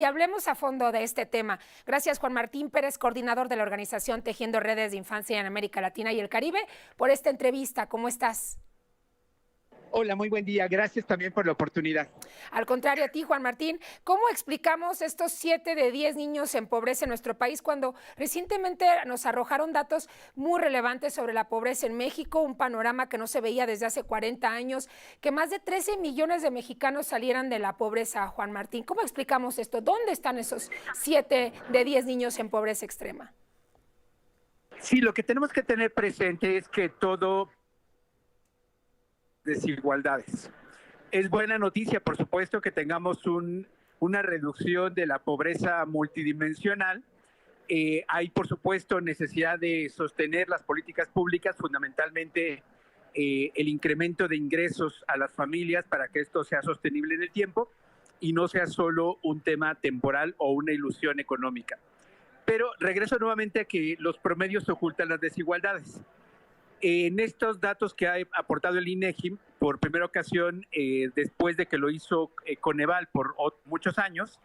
Y hablemos a fondo de este tema. Gracias, Juan Martín Pérez, coordinador de la organización Tejiendo Redes de Infancia en América Latina y el Caribe, por esta entrevista. ¿Cómo estás? Hola, muy buen día. Gracias también por la oportunidad. Al contrario a ti, Juan Martín, ¿cómo explicamos estos 7 de 10 niños en pobreza en nuestro país cuando recientemente nos arrojaron datos muy relevantes sobre la pobreza en México, un panorama que no se veía desde hace 40 años, que más de 13 millones de mexicanos salieran de la pobreza, Juan Martín? ¿Cómo explicamos esto? ¿Dónde están esos 7 de 10 niños en pobreza extrema? Sí, lo que tenemos que tener presente es que todo desigualdades. Es buena noticia, por supuesto, que tengamos una reducción de la pobreza multidimensional. Hay, por supuesto, necesidad de sostener las políticas públicas, fundamentalmente el incremento de ingresos a las familias para que esto sea sostenible en el tiempo y no sea solo un tema temporal o una ilusión económica. Pero regreso nuevamente a que los promedios ocultan las desigualdades. En estos datos que ha aportado el INEGI, por primera ocasión, después de que lo hizo Coneval por muchos años,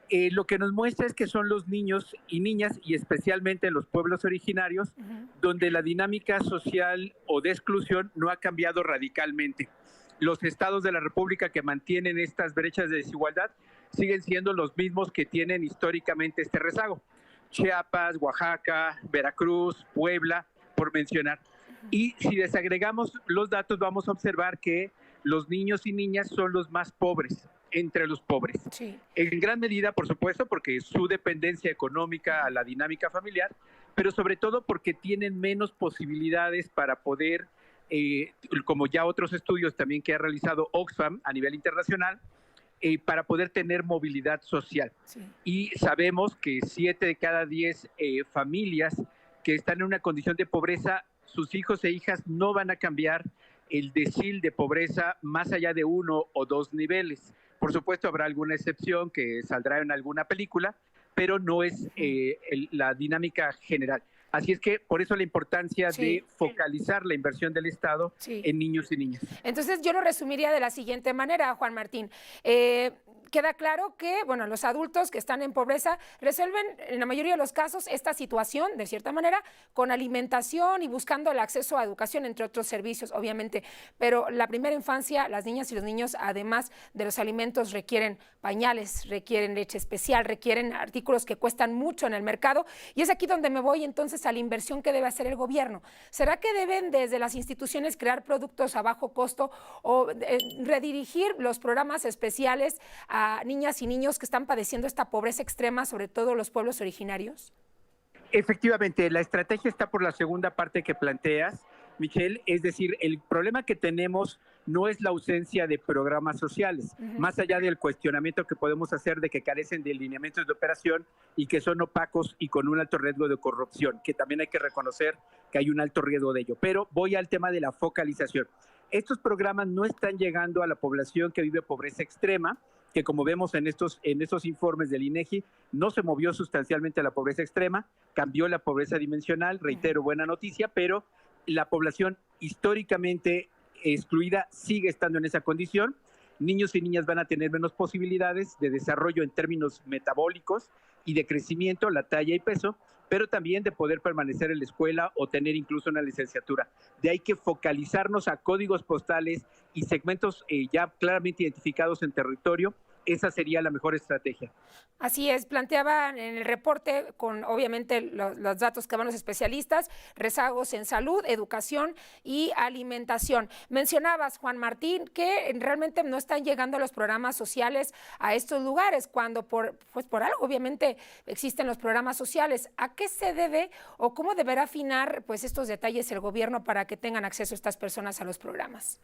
lo que nos muestra es que son los niños y niñas, y especialmente en los pueblos originarios, donde la dinámica social o de exclusión no ha cambiado radicalmente. Los estados de la República que mantienen estas brechas de desigualdad siguen siendo los mismos que tienen históricamente este rezago. Chiapas, Oaxaca, Veracruz, Puebla, por mencionar. Y si desagregamos los datos, vamos a observar que los niños y niñas son los más pobres entre los pobres. Sí. En gran medida, por supuesto, porque su dependencia económica a la dinámica familiar, pero sobre todo porque tienen menos posibilidades para poder, como ya otros estudios también que ha realizado Oxfam a nivel internacional, para poder tener movilidad social. Sí. Y sabemos que 7 de cada 10 familias que están en una condición de pobreza, sus hijos e hijas no van a cambiar el decil de pobreza más allá de 1 o 2 niveles. Por supuesto, habrá alguna excepción que saldrá en alguna película, pero no es la dinámica general. Así es que por eso la importancia de focalizar la inversión del Estado en niños y niñas. Entonces yo lo resumiría de la siguiente manera, Juan Martín. Queda claro que, bueno, los adultos que están en pobreza resuelven en la mayoría de los casos esta situación, de cierta manera, con alimentación y buscando el acceso a educación, entre otros servicios, obviamente. Pero la primera infancia, las niñas y los niños, además de los alimentos, requieren pañales, requieren leche especial, requieren artículos que cuestan mucho en el mercado. Y es aquí donde me voy entonces a la inversión que debe hacer el gobierno. ¿Será que deben desde las instituciones crear productos a bajo costo o redirigir los programas especiales a niñas y niños que están padeciendo esta pobreza extrema, sobre todo los pueblos originarios? Efectivamente, la estrategia está por la segunda parte que planteas, Michelle, es decir, el problema que tenemos no es la ausencia de programas sociales, más allá del cuestionamiento que podemos hacer de que carecen de lineamientos de operación y que son opacos y con un alto riesgo de corrupción, que también hay que reconocer que hay un alto riesgo de ello. Pero voy al tema de la focalización. Estos programas no están llegando a la población que vive pobreza extrema, que como vemos en estos informes del INEGI, no se movió sustancialmente a la pobreza extrema, cambió la pobreza dimensional, reitero, buena noticia, pero la población históricamente excluida sigue estando en esa condición. Niños y niñas van a tener menos posibilidades de desarrollo en términos metabólicos y de crecimiento, la talla y peso, pero también de poder permanecer en la escuela o tener incluso una licenciatura. De ahí que focalizarnos a códigos postales y segmentos ya claramente identificados en territorio. Esa sería la mejor estrategia. Así es, planteaban en el reporte, con obviamente los datos que van los especialistas, rezagos en salud, educación y alimentación. Mencionabas, Juan Martín, que realmente no están llegando los programas sociales a estos lugares, cuando por algo obviamente existen los programas sociales. ¿A qué se debe o cómo deberá afinar pues estos detalles el gobierno para que tengan acceso estas personas a los programas?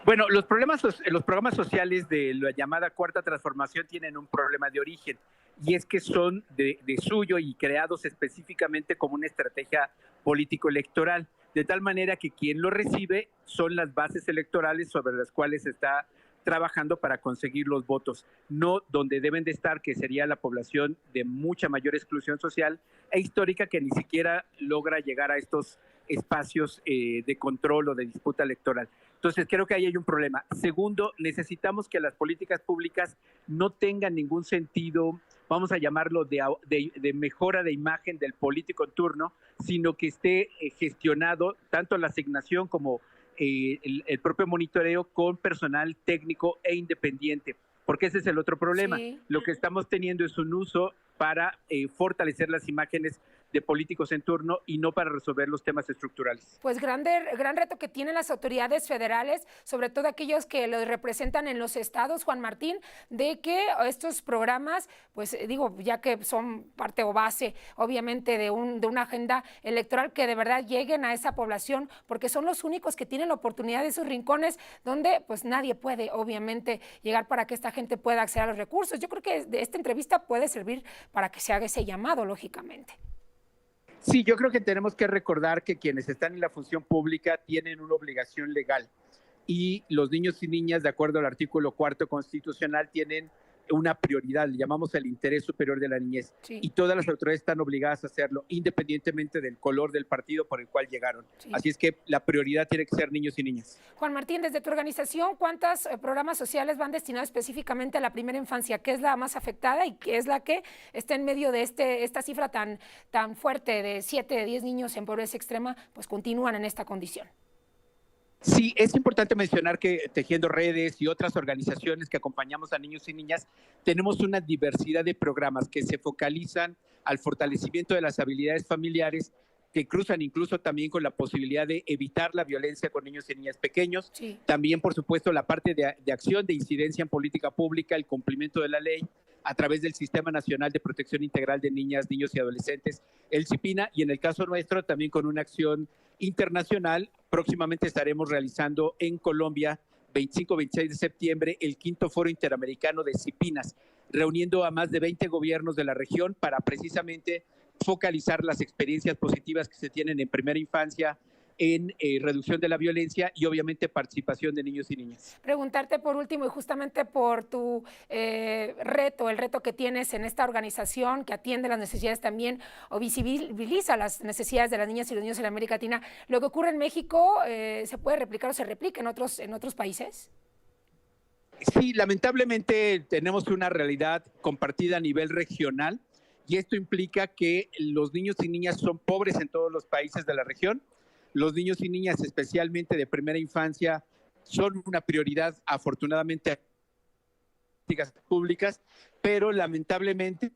Bueno, los programas sociales de la llamada Cuarta Transformación tienen un problema de origen, y es que son de suyo y creados específicamente como una estrategia político-electoral, de tal manera que quien lo recibe son las bases electorales sobre las cuales está trabajando para conseguir los votos, no donde deben de estar, que sería la población de mucha mayor exclusión social e histórica, que ni siquiera logra llegar a estos espacios de control o de disputa electoral. Entonces, creo que ahí hay un problema. Segundo, necesitamos que las políticas públicas no tengan ningún sentido, vamos a llamarlo de mejora de imagen del político en turno, sino que esté gestionado tanto la asignación como el propio monitoreo con personal técnico e independiente, porque ese es el otro problema. Sí. Lo que estamos teniendo es un uso para fortalecer las imágenes de políticos en turno y no para resolver los temas estructurales. Pues gran reto que tienen las autoridades federales, sobre todo aquellos que los representan en los estados, Juan Martín, de que estos programas, pues digo, ya que son parte o base, obviamente, de una agenda electoral, que de verdad lleguen a esa población, porque son los únicos que tienen la oportunidad de esos rincones donde pues nadie puede, obviamente, llegar para que esta gente pueda acceder a los recursos. Yo creo que esta entrevista puede servir para que se haga ese llamado, lógicamente. Sí, yo creo que tenemos que recordar que quienes están en la función pública tienen una obligación legal y los niños y niñas, de acuerdo al artículo 4 constitucional, tienen una prioridad, le llamamos el interés superior de la niñez. Sí. Y todas las autoridades están obligadas a hacerlo, independientemente del color del partido por el cual llegaron. Sí. Así es que la prioridad tiene que ser niños y niñas. Juan Martín, desde tu organización, ¿cuántos programas sociales van destinados específicamente a la primera infancia? ¿Qué es la más afectada y qué es la que está en medio de esta cifra tan fuerte de 7 de 10 niños en pobreza extrema, pues continúan en esta condición? Sí, es importante mencionar que Tejiendo Redes y otras organizaciones que acompañamos a niños y niñas, tenemos una diversidad de programas que se focalizan al fortalecimiento de las habilidades familiares, que cruzan incluso también con la posibilidad de evitar la violencia con niños y niñas pequeños. Sí. También, por supuesto, la parte de acción, de incidencia en política pública, el cumplimiento de la ley a través del Sistema Nacional de Protección Integral de Niñas, Niños y Adolescentes, el CIPINA, y en el caso nuestro también con una acción internacional. Próximamente estaremos realizando en Colombia, 25-26 de septiembre, el 5º Foro Interamericano de CIPINAS, reuniendo a más de 20 gobiernos de la región para precisamente focalizar las experiencias positivas que se tienen en primera infancia, en reducción de la violencia y obviamente participación de niños y niñas. Preguntarte por último, y justamente por tu reto, el reto que tienes en esta organización que atiende las necesidades también o visibiliza las necesidades de las niñas y los niños en América Latina, ¿lo que ocurre en México se puede replicar o se replica en otros países? Sí, lamentablemente tenemos una realidad compartida a nivel regional y esto implica que los niños y niñas son pobres en todos los países de la región. Los niños y niñas, especialmente de primera infancia, son una prioridad, afortunadamente, políticas públicas, pero lamentablemente,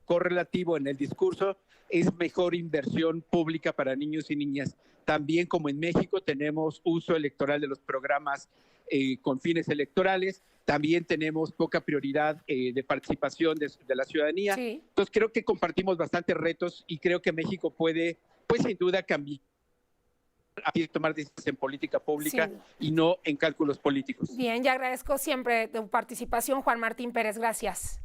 correlativo en el discurso, es mejor inversión pública para niños y niñas. También, como en México, tenemos uso electoral de los programas con fines electorales, también tenemos poca prioridad de participación de la ciudadanía. Sí. Entonces, creo que compartimos bastantes retos y creo que México puede, pues sin duda, cambiar a tomar decisiones en política pública, sí, y no en cálculos políticos. Bien, ya agradezco siempre tu participación, Juan Martín Pérez. Gracias.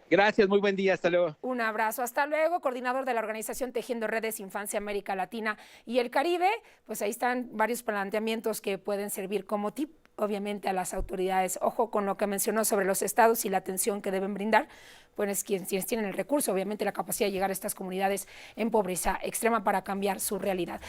Gracias, muy buen día, hasta luego. Un abrazo, hasta luego, coordinador de la organización Tejiendo Redes Infancia América Latina y el Caribe. Pues ahí están varios planteamientos que pueden servir como tip, obviamente, a las autoridades. Ojo con lo que mencionó sobre los estados y la atención que deben brindar, pues quienes tienen el recurso, obviamente la capacidad de llegar a estas comunidades en pobreza extrema para cambiar su realidad.